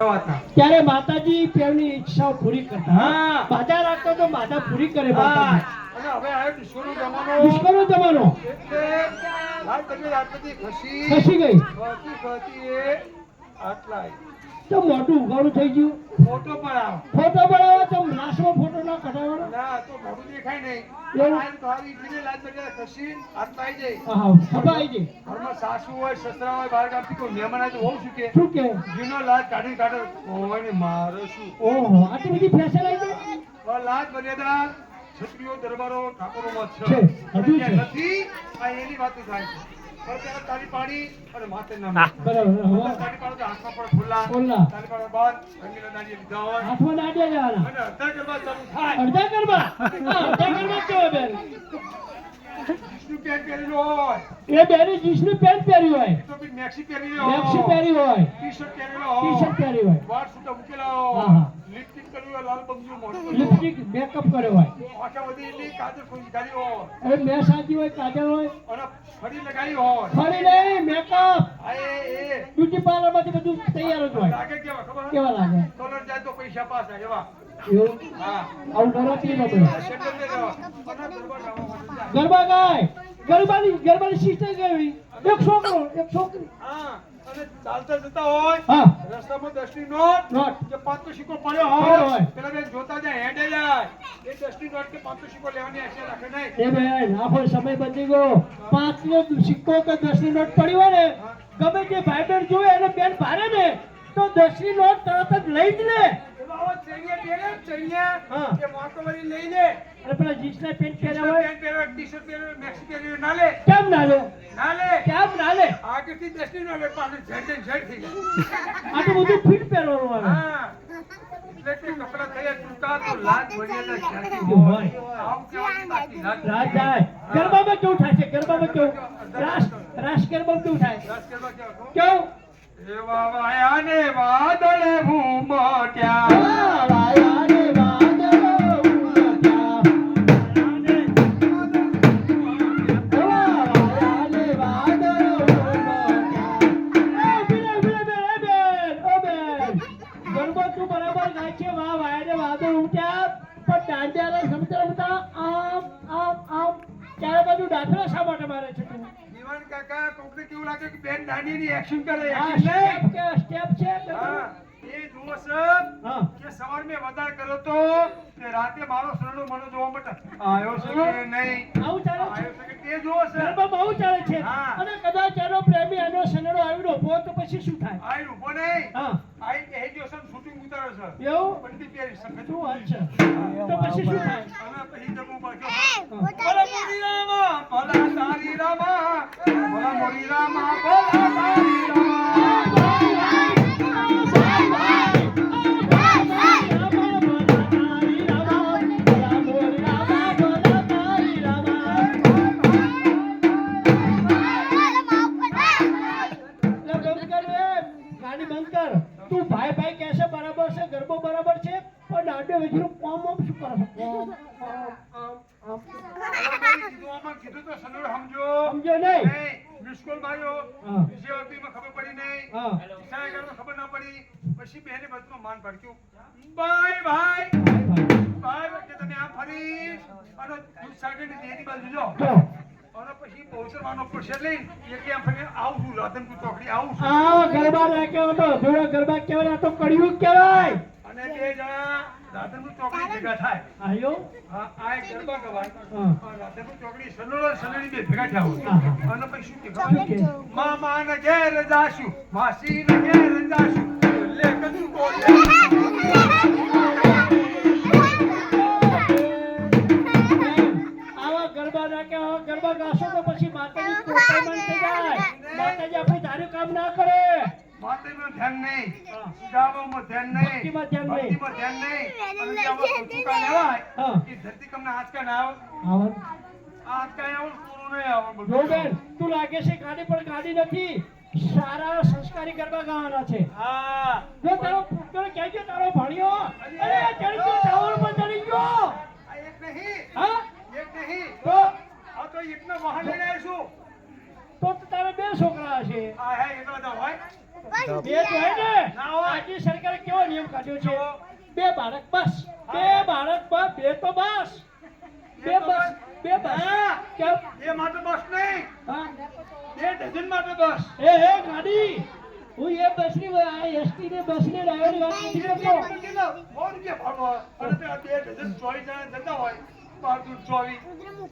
ત્યારે માતાજી તેમની ઈચ્છાઓ પૂરી કરતા. બાધા રાખતો તો બાધા પૂરી કરે માતાજી. અને હવે આવ્યો દુશ્મનનો જમાનો. દુશ્મનનો જમાનો એટલે લાલ તબિયત આટલી ખસી ગઈ. ખસી એ આટલા તો મોટું ઉગાડું થઈ ગયું. ફોટો પડાવો. ફોટો પડાવો તો લાશમાં ફોટો ના કઢાવવાનો. ના તો મોઢું દેખાય નહીં. એવું? આ તારી ઈજીને લાલ તબિયત ખસી આટલા આવી જાય. હા ખબર આવી ગઈ. ઘરમાં સાસુ હોય સસરા હોય બહાર ગામથી કોઈ મહેમાન આવે તો હોવ શું કે શું કે જીનો લાજ કાઢી કાઢે હોય ને મારો શું. ઓહો આટલી બધી ફેશન આવી ગઈ. લાજ મર્યાદા છત્રીઓ દરબારો ઠાકોરોમાં છે. છે. હજુ છે. ત્યાં નથી આ એની વાતો થાય છે. પણ ત્યારે તાળી પાડી અને માથે નામ બરાબર. હવે તાળી પાડો તો હાથમાં પણ ખુલ્લા ખુલ્લા. તાળી પાડો બાદ રંગીલા દાંડિયા લીધા હોય હાથમાં દાંડિયા જવાના. અને અડધા ગરબા ચાલુ થાય. અડધા ગરબા. હા, અડધા ગરબા કેવો બેન? જીન્સનું પેન્ટ પહેરેલું હોય એ બેની જીન્સનું પેન્ટ પહેર્યું હોય, તો બી મેક્સી પહેરેલી મેક્સી હોય પહેરી હોય, ટી-શર્ટ પહેરેલો ટી-શર્ટ હોય પહેરી હોય, વાળ છૂટા મૂકેલા હા, હોય હા. લિપસ્ટિક કર્યું હોય લાલ બંગીયું મોઢું કર્યું લિપસ્ટિક મેકઅપ કર્યો હોય, આંખો વધેલી કાજલ કોઈ ગાડી હોય હવે મેં સાજી હોય, કાજલ હોય, અને ફરી લગાવી હોય ફરી નહીં મેકઅપ, આ એ બ્યુટી પાર્લર માંથી બધું તૈયાર જ હોય. લાગે કેવા ખબર કેવા લાગે? કલર જાય તો પૈસા પાસ થાય એવા એવું હા આવું ગરબાથી ન બને. સેન્ટર લે જવા અને દરબાર ગાવા માટે જાય. ગરબા ગાય, ગરબાની સિસ્ટર ગઈ, એક છોકરો એક છોકરી. હા અને ચાલતા જતા હોય હા રસ્તામાં 10 ની નોટ નોટ કે 500 સિક્કો પડ્યો પડ્યો હોય હોય. પેલા બેન જોતા જાય હેડે જાય એ 10 ની નોટ કે 500 સિક્કો લેવાની આશા રાખે નહીં. એ બેન આખો સમય બદલી ગયો. 5 નો સિક્કો કે 10 ની નોટ પડી હોય ને, ગમે તે ભાઈ બહેન જોવે અને બેન ભારે ને તો 10 ની નોટ તરત જ લઈ જ લે. એમાં આવો ચણિયા પહેરે ચણિયા હા. કે મોટો વળી લઈ લે અને પેલા જીન્સના પેન્ટ પહેર્યા હોય પેન્ટ પહેરે ટી-શર્ટ પહેરે મેક્સી પહેરે ના લે કેમ ના લે? ના લે કેમ ના લે? આગળથી 10 ની નોટ લે પાછળ ઝડ થઈ જાય. આટલું બધું ફિટ પહેરવાનું આવે. હા એટલે કે કપડા થયા ટૂંકા તો લાજ મર્યાદા ક્યાંથી હોય. હોય આવું કહેવાથી બાકી લાજ રાત જાય. ગરબામાં કેવું થાય છે? ગરબામાં કેવું? રાસ ગરબામાં કેવું થાય? રાસ કરવા કેવા કહો? કેવું? એવા વાયા ને વાદળ ભૂમટ્યા વાયા ને વાદળો ઉમટ્યા. વાયા ને વાદળો ઉમટ્યા. એ બેન, ઓ બેન. ગરબો તું બરાબર ગાય છે. વાહ વાયા ને વાદળ ઉમટ્યા. પણ દાંડિયાને રમતા આમ ચારે બાજુ દાખલા શા માટે મારે છે તું? જીવન કાકા કોકને કેવું લાગે કે બેન દાંડીની એક્શન કરે આ એક્શન નહીં. સ્ટેપ છે હા એ જુઓ છે હા કે સવાર મેં વધાર કર્યો તો કે રાતે મારો સરનો મને જોવા માટે આવ્યો છે કે નહીં આવું ચાલે છે. આવ્યો છે કે તે જુઓ છે ગરબામાં આવું ચાલે છે. હા. અને કદાચ એનો પ્રેમી એનો સનેડો આવીને ઊભો તો પછી શું થાય? આઈ ઉભો નહીં હા આઈ કે હે દિવસ શૂટિંગ ઉતારે છે એવું બંદી પહેરી શકે શું વાત છે? તો પછી શું થાય? અને પછી જમવું પાછો બોલા મોરી રામા બોલા તારી રામા બોલા મોરી રામા બોલા તારી ગાડી બંધ કર. તું ભાઈ ભાઈ કહે છે બરાબર છે, ગરબો બરાબર છે, પણ દાંડે વેચીનું કોમ શું કરે છે? કોમ, આમ. કીધું તો સનોર સમજો સમજો નહીં? મિસકોલ માર્યો હા. બીજી વખતમાં ખબર પડી નહીં હા. ઈશારા કરવામાં ખબર ના પડી પછી બેને બધું માન પડ્યું બાય ભાઈ બાય કે તમે આમ ફરી અને દૂધ સાગરની દેની બાજુ જો જો. અને પછી પહોંચવાનો પ્રસાદ લઈને એટલે આમ ફરી આવું છું રાધનપુર ચોકડી આવું છું આ ગરબા રાખ્યો હતો. જોડે ગરબા કહેવાય, આ તો કડિયું કહેવાય. અને બે જણા રાધનપુર ચોકડી ભેગા થાય આયો? હા આ એક ગરબા ગવાય હા. રાધનપુર ચોકડી સનોર સનોરી બે ભેગા થયા હોય હા. અને પછી શું કે શું ખબર? કે? મામા ને ઘેર જાશું માસી ને ઘેર જાશું લે કદું બોલે આવા ગરબા રાખ્યા, આવા ગરબા ગાશો તો પછી માતાજી પોતાય બંધ થઈ જાય. માતાજી આપણી ધાર્યું કામ ના કરે. માતાજીમાં ધ્યાન નહીં હા. ગાવામાં ધ્યાન નહીં ભક્તિમાં ધ્યાન નહીં. ભક્તિમાં ધ્યાન નહીં અને જે આમાં કૌતુકા લેવાય હા. એ ધરતીકંપના આંચકા ના આવે આવા. આ આંચકા આવે પૂરું નહીં આવે બધું. જો બેન, તું લાગે છે ગાડી પણ ગાડી નથી. સારા સંસ્કારી ગરબા ગાવાના છે. હા જો તારો પુત્ર કહેજો તારો ભણ્યો, અરે ચડી ગયો, ટાવર પર ચડી ગયો. આ એક નહીં હા? એક નહીં તો આ તો એકનો વાહન લઈને આવીશું તો તારા બે છોકરા હશે. આ હે એટલા બધા હોય બે જ હોય ને. ના હોય. આટલી સરકારી નિયમ કાઢ્યો છે બે બાળક બસ બે બાળક બસ બે તો બસ બે બસ બે બસ કેમ એ માટે બસ નહીં હા 2 ડઝન માટે બસ એ ગાડી હું એ બસની એસટી ને બસની ડ્રાઈવરની વાત નથી કરતો કેટલા 100 રૂપિયા ભાડું હોય અને તે 2 ડઝન 24 જણા જતા હોય 5 24